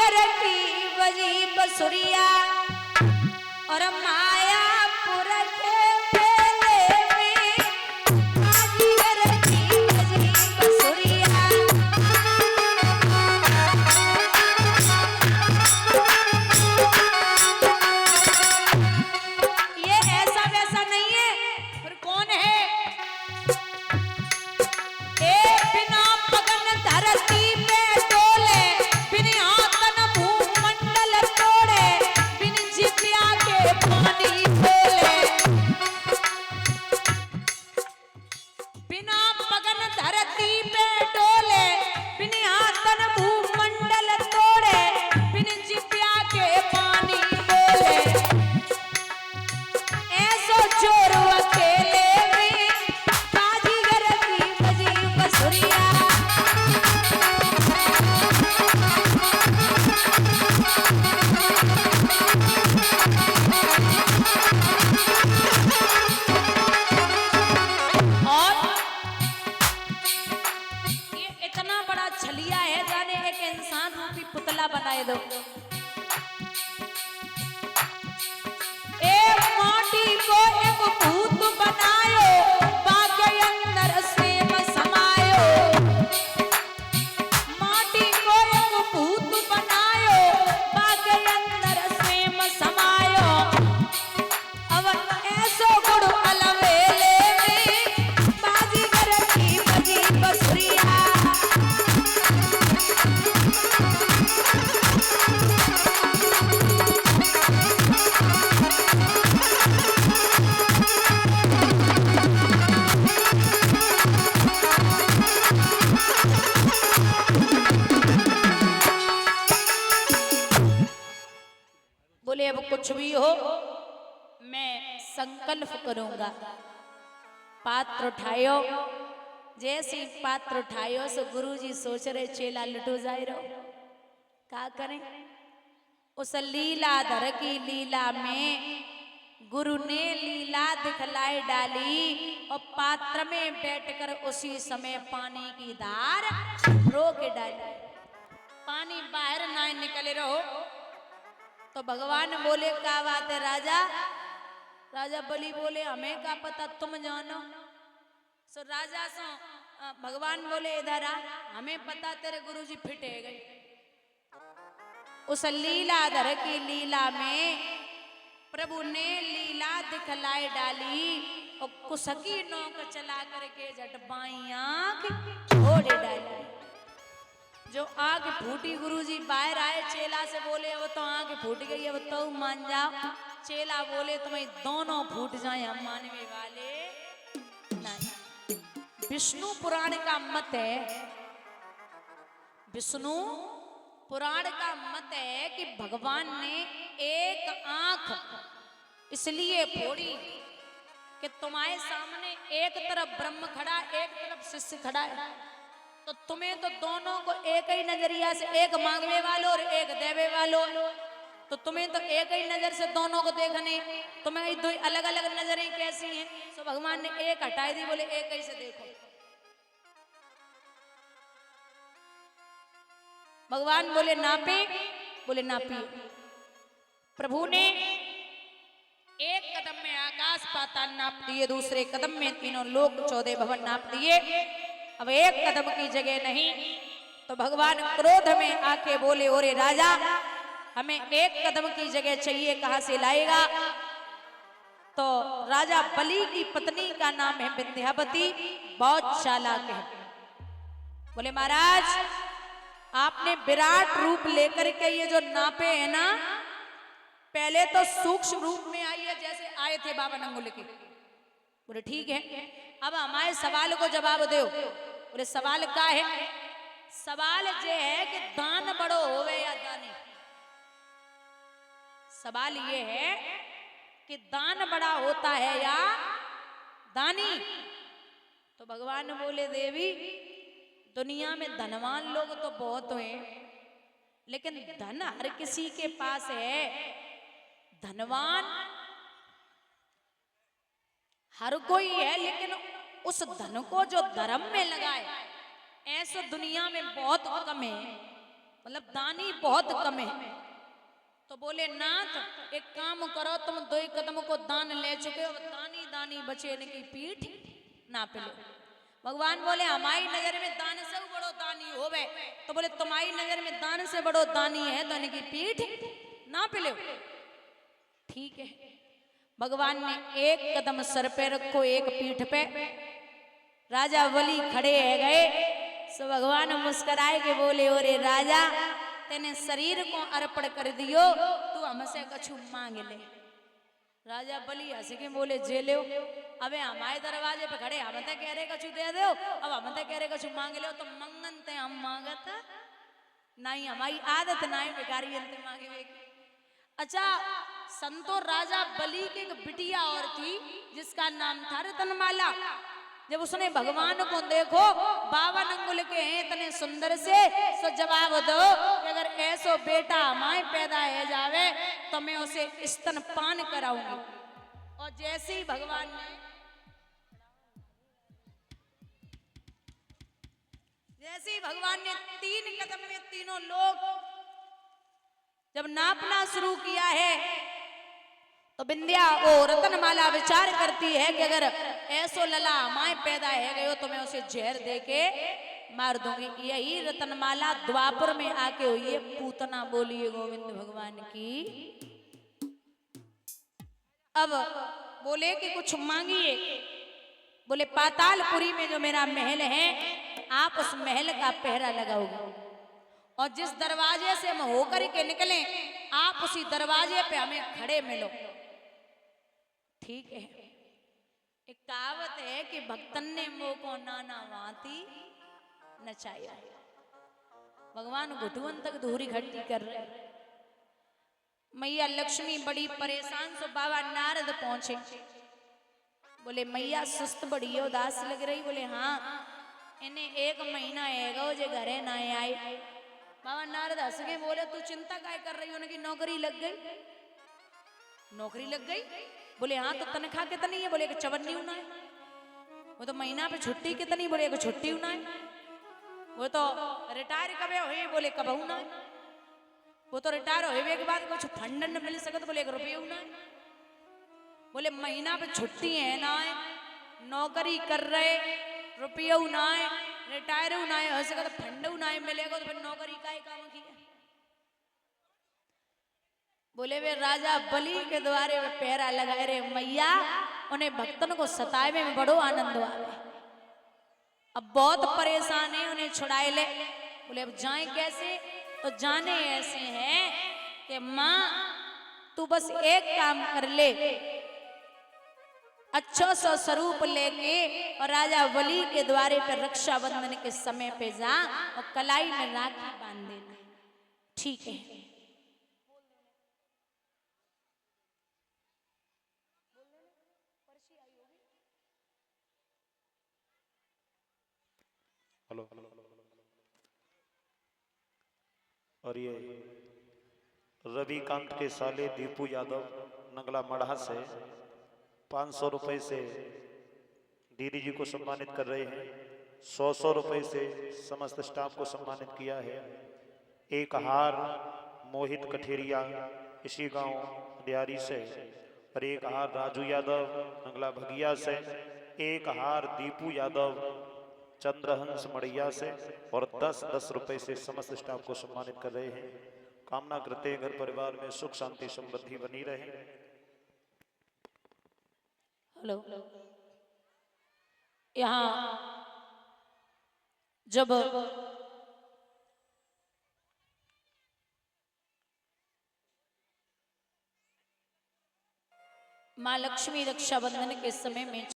बाजीगर की बजी बसुरिया और मायापुर के मेले में बाजीगर की बजी बसुरिया। ये ऐसा वैसा नहीं है, फिर कौन है? ए बिना पगन धरती पे डोले, बिन आतन भूमंडल तोड़े, बिन जितिया के पानी बोले। बिना पगन धरती पे डोले, बिन आतन भूमंडल तोड़े, बिन जितिया के पानी बोले। ऐसो चोर अकेले में बाजीगर की बजी बसुरिया। और ये इतना बड़ा छलिया है, जाने एक इंसान रूपी पुतला बनाए दो। एक माटी को एक भूत बनायो, बाके अंदर सेम समायो। माटी को एक भूत बनायो, बाके अंदर सेम समायो। अब ऐसो गुड़ अलवेले में बाजीगर की बजी बसुरिया। बोले अब कुछ भी हो, मैं संकल्प करूंगा। पात्र उठायो, जैसे ही पात्र उठायो सो गुरुजी सोच रहे चेला लटो जाए रहो, क्या करें? उस लीलाधर की लीला में गुरु ने लीला दिखलाई डाली और पात्र में बैठकर उसी समय पानी की धार रोक डाली। पानी बाहर ना निकले रहो। तो भगवान बोले क्या बात है राजा? राजा बलि बोले हमें क्या पता, तुम जानो। सो राजा सो भगवान बोले इधर आ, हमें पता तेरे गुरुजी फिटे गए। उस लीलाधर की लीला में प्रभु ने लीला दिखलाई डाली और कुसकी नौक चला करके झट बाई आंख छोड़े डाली। जो आग फूटी गुरुजी बाहर आए, चेला से बोले अब तो आग फूट गई, अब तो मान जाओ। चेला बोले तुम्हें दोनों फूट जाए, हम मानने वाले नहीं। विष्णु पुराण का मत है, विष्णु पुराण का मत है कि भगवान ने एक आंख इसलिए फोड़ी कि तुम्हारे सामने एक तरफ ब्रह्म खड़ा, एक तरफ शिष्य खड़ा है, तो तुम्हें तो दोनों को एक ही नजरिया से, एक मांगने वालों और एक देवे वालों, तो तुम्हें तो एक ही नजर से दोनों को देखने, तुम्हें दो अलग अलग नजरें कैसी हैं? तो भगवान ने एक हटाई दी, बोले एक ही से देखो। भगवान बोले नापे, बोले नापिए। प्रभु ने एक कदम में आकाश पाताल नाप दिए, दूसरे कदम में तीनों लोक 14 भवन नाप दिए। अब एक कदम की जगह नहीं, तो भगवान क्रोध में आके बोले ओरे राजा, हमें एक कदम की जगह चाहिए, कहां से लाएगा? तो राजा बलि की पत्नी का नाम है विंध्यावती, बहुत चालाक है। बोले महाराज आपने विराट रूप लेकर के ये जो नापे है ना, पहले तो सूक्ष्म रूप में आइए जैसे आए थे बाबा नंगुल के। बोले ठीक है, अब हमारे सवाल को जवाब दो। बोले सवाल क्या है? सवाल ये है कि दान बड़ो होवे या दानी। सवाल ये है कि दान बड़ा होता है या दानी? तो भगवान बोले देवी दुनिया में धनवान लोग तो बहुत हैं, लेकिन धन हर किसी के पास है। धनवान हर कोई है, लेकिन उस धन को जो धर्म में लगाए ऐसा दुनिया में बहुत कम है। मतलब दानी बहुत कम है। तो बोले नाथ एक काम करो, तुम 2 कदम को दान ले चुके हो, दानी दानी बचे इनकी पीठ ना पिलो। भगवान बोले हमारी नजर में दान से बड़ो दानी होवे, तो बोले तुम्हारी नजर में दान से बड़ो दानी है तो इनकी पीठ ना पिलो। ठीक है, भगवान ने एक कदम सर पे रखो, एक पीठ पे। राजा बलि खड़े है गए, सो भगवान मुस्कुराए के बोले ओरे राजा तेने शरीर को अर्पण कर दियो, तू हमसे कछु मांग ले। राजा बलि हंस के बोले जे लो, अबे हमारे दरवाजे पे खड़े हम ते कह रहे कछु दे दो, अब हम ते कह रहे कछु मांग लो, तो मंगन ते हम मांगत नहीं, हमारी आदत नहीं भिखारी अंत मांगे। अच्छा, संतो राजा बलि की एक बिटिया और थी जिसका नाम था रतनमाला। जब उसने भगवान को देखो 52 अंगुल के हैं इतने सुंदर से, सो जवाब दो कि अगर ऐसो बेटा हमारे पैदा है जावे तो मैं उसे स्तनपान कराऊंगी। और जैसे ही भगवान ने 3 कदम में तीनों लोग जब नापना शुरू किया है, तो बिंदिया वो रतनमाला विचार करती है कि अगर ऐसो लला माए पैदा है गयो तो मैं उसे जहर दे के मार दूंगी। यही रतनमाला द्वापर में आके हुई है पूतना। बोलिए गोविंद भगवान की। अब बोले कि कुछ मांगिए। बोले पातालपुरी में जो मेरा महल है आप उस महल का पहरा लगाओगे, और जिस दरवाजे से हम होकर के निकले आप उसी दरवाजे पे हमें खड़े मिलो। ठीक है, एक कहावत है कि भक्तन ने मोह को नाना वाती नचाया। भगवान घुटुअन तक धूरी घट्टी कर रहे। मैया लक्ष्मी बड़ी परेशान, सो बाबा नारद पहुंचे। बोले मैया सुस्त बड़ी है, उदास लग रही। बोले हाँ, इन्हें 1 महीना है जे घरे ना आए। बाबा नारद हंस के बोले तू चिंता काय कर रही हो, उनकी नौकरी लग गई। नौकरी लग गई? बोले हाँ, तो तनख्वाह कितनी है? बोले कि 54 उना है। वो तो महीना पे छुट्टी कितनी? बोले कि छुट्टी उना है। वो तो रिटायर कब हुए? बोले कब उना है। वो तो रिटायर हुए के बाद कुछ फंड न मिल सकत? बोले 1 रुपये उना है। बोले महीना पे छुट्टी है ना है, नौकरी कर रहे, रुपये उना है, रिटायर उना है, हो सकता फंड उना है मिलेगा, तो फिर नौकरी का ही काम की है। बोले वे राजा बलि के द्वारे वे पहरा लगाए रे मैया, उन्हें भक्तन को सताए में बड़ो आनंद आवे। अब बहुत परेशान है, उन्हें छुड़ाए ले। बोले अब जाए कैसे? तो जाने ऐसे हैं कि माँ तू बस एक काम कर ले, अच्छा सा स्वरूप लेके और राजा बलि के द्वारे पर रक्षाबंधन के समय पे जा और कलाई में राखी बांध देना। ठीक है। हेलो। और ये रविकांत के साले दीपू यादव नंगला मढ़ा से 500 रुपए से दीदी जी को सम्मानित कर रहे हैं। 100 रुपए से समस्त स्टाफ को सम्मानित किया है। एक हार मोहित कठेरिया इसी गांव दियारी से, और एक हार राजू यादव नंगला भगिया से, एक हार दीपू यादव चंद्रहंस मड़िया से, और 10-10 रुपए से समस्त स्टाफ को सम्मानित कर रहे हैं। कामना करते हैं घर परिवार में सुख शांति समृद्धि बनी रहे। हेलो, यहाँ जब माँ लक्ष्मी रक्षाबंधन के समय में